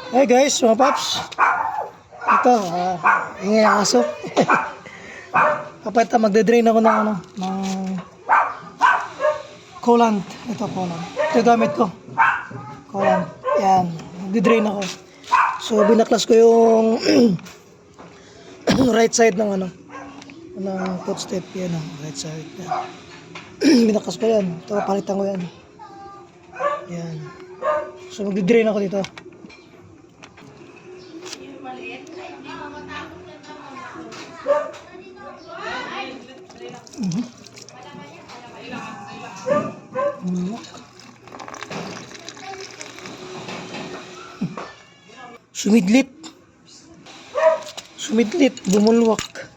Hey guys, mga paps. Ito, ingay ang aso. Kapag magde-drain ako ng ng coolant. Ito coolant. Ito gamit ko. Coolant. Yan, magde-drain ako. So binaklas ko yung right side ng ng footstep. Yan right side. Yan. Binaklas ko yan. Ito, palitan ko yan. Yan. So magde-drain ako dito. Sumidlit, bumulwak.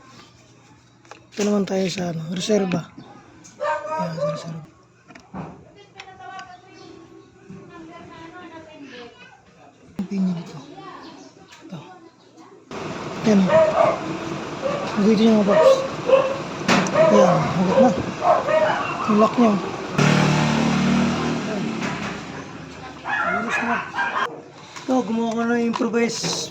Ito naman tayo sa reserba. Yan, sa reserba. Pinya dito. Ito. Yan. Dito yung mga box. Yan, hagit na. Yung lock niya. Ayos na. Ito, gumawa ko na improvise.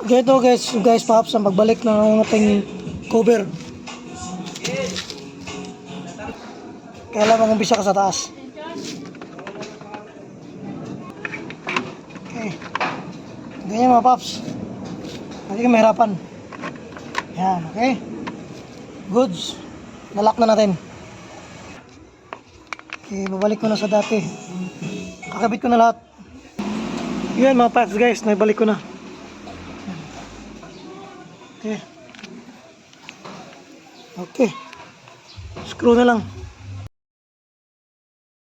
Ganito guys paps, ang pagbalik ng ating cover. Kailangan mag-umpisa ka sa taas. Okay. Ganyan mga paps. Hindi ka mahirapan. Yan, okay. Goods. Nalock na natin. Okay, babalik ko na sa dati. Kakabit ko na lahat. Yan mga paps guys, naibalik ko na. Okay. Okay. Screw na lang.